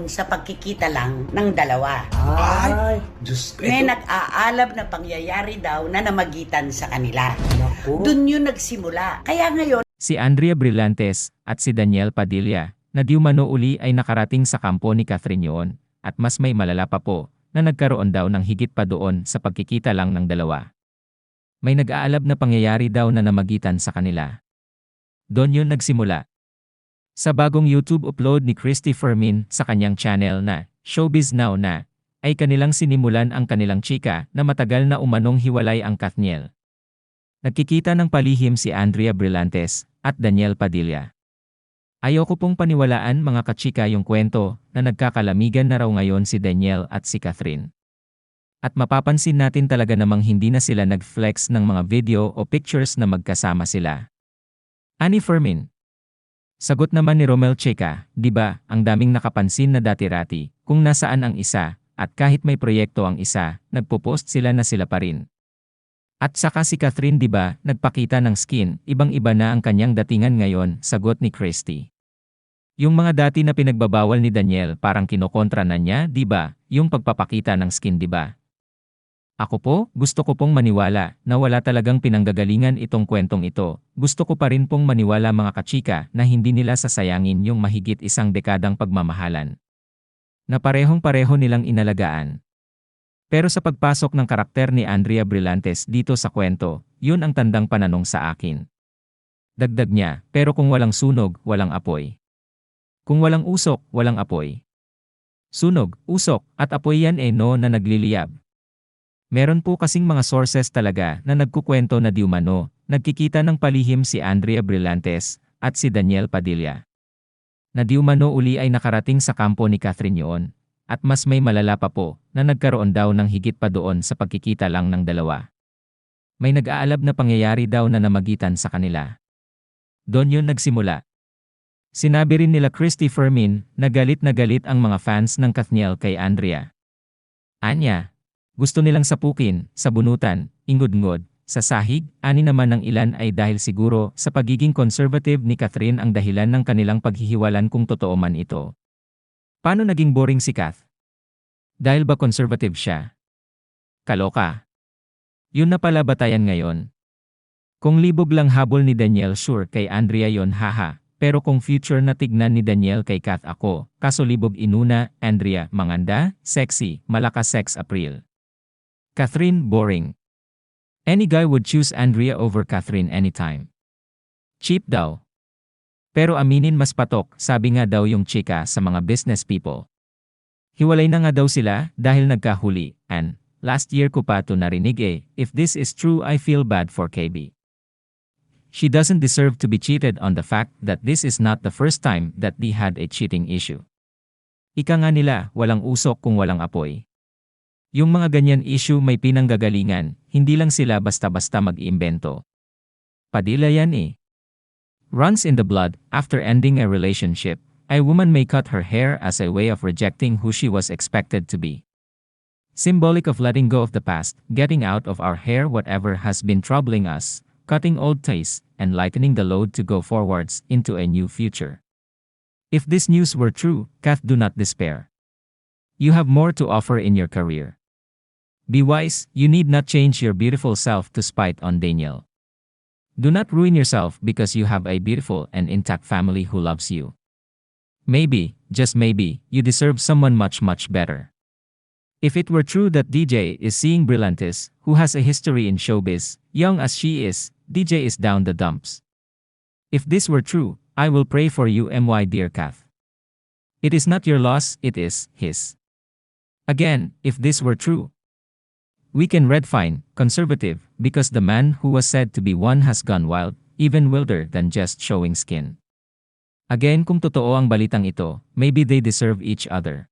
doon sa pagkikita lang ng dalawa. Ay, Diyos ko. May nag-aalab na pangyayari daw na namagitan sa kanila. Naku. Doon yun nagsimula. Kaya ngayon, Si Andrea Brillantes at si Daniel Padilla na di umano uli ay nakarating sa kampo ni Catherine yun at mas may malala pa po na nagkaroon daw ng higit pa doon sa pagkikita lang ng dalawa. May nag-aalab na pangyayari daw na namagitan sa kanila. Doon yun nagsimula. Sa bagong YouTube upload ni Christy Fermin sa kanyang channel na Showbiz Now na, ay kanilang sinimulan ang kanilang chika na matagal na umanong hiwalay ang Kathniel. Nagkikita ng palihim si Andrea Brillantes at Daniel Padilla. Ayoko pong paniwalaan mga kachika yung kwento na nagkakalamigan na raw ngayon si Daniel at si Catherine. At mapapansin natin talaga namang hindi na sila nag-flex ng mga video o pictures na magkasama sila. Ani Fermin. Sagot naman ni Romel Checa, di ba, ang daming nakapansin na dati-rati, kung nasaan ang isa, at kahit may proyekto ang isa, nagpo-post sila na sila pa rin. At saka si Catherine di ba, nagpakita ng skin, ibang-iba na ang kanyang datingan ngayon, sagot ni Christy. Yung mga dati na pinagbabawal ni Daniel parang kinokontra na niya, di ba, yung pagpapakita ng skin di ba? Ako po, gusto ko pong maniwala na wala talagang pinanggagalingan itong kwentong ito. Gusto ko pa rin pong maniwala mga kachika na hindi nila sasayangin yung mahigit isang dekadang pagmamahalan. Na parehong-pareho nilang inalagaan. Pero sa pagpasok ng karakter ni Andrea Brillantes dito sa kwento, yun ang tandang pananong sa akin. Dagdag niya, pero kung walang sunog, walang apoy. Kung walang usok, walang apoy. Sunog, usok, at apoy yan no na nagliliyab. Meron po kasing mga sources talaga na nagkukwento na di umano, nagkikita ng palihim si Andrea Brillantes at si Daniel Padilla. Na di umano uli ay nakarating sa kampo ni Catherine yun, at mas may malala pa po na nagkaroon daw ng higit pa doon sa pagkikita lang ng dalawa. May nag-aalab na pangyayari daw na namagitan sa kanila. Doon yun nagsimula. Sinabi rin nila Christy Fermin na galit ang mga fans ng Kathniel kay Andrea. Anya. Gusto nilang sapukin, sabunutan, ingod-ngod, sa sahig, ani naman ng ilan ay dahil siguro sa pagiging conservative ni Catherine ang dahilan ng kanilang paghihiwalan kung totoo man ito. Paano naging boring si Kath? Dahil ba conservative siya? Kaloka. Yun na pala batayan ngayon. Kung libog lang habol ni Daniel sure kay Andrea yon haha, pero kung future na tignan ni Daniel kay Kath ako, kaso libog inuna, Andrea, manganda, sexy, malakas sex appeal. Catherine, boring. Any guy would choose Andrea over Catherine anytime. Cheap daw. Pero aminin mas patok, sabi nga daw yung chika sa mga business people. Hiwalay na nga daw sila dahil nagkahuli, and last year ko pa to narinig if this is true I feel bad for KB. She doesn't deserve to be cheated on the fact that this is not the first time that they had a cheating issue. Ika nga nila, walang usok kung walang apoy. Yung mga ganyan issue may pinanggagalingan, hindi lang sila basta-basta mag-iimbento. Padilla yan Runs in the blood, after ending a relationship, a woman may cut her hair as a way of rejecting who she was expected to be. Symbolic of letting go of the past, getting out of our hair whatever has been troubling us, cutting old ties, and lightening the load to go forwards into a new future. If this news were true, Kath, do not despair. You have more to offer in your career. Be wise, you need not change your beautiful self to spite on Daniel. Do not ruin yourself because you have a beautiful and intact family who loves you. Maybe, just maybe, you deserve someone much better. If it were true that DJ is seeing Brillantes, who has a history in showbiz, young as she is, DJ is down the dumps. If this were true, I will pray for you dear Kath. It is not your loss, it is his. Again, if this were true, we can redefine conservative because the man who was said to be one has gone wild, even wilder than just showing skin. Again, kung totoo ang balitang ito, maybe they deserve each other.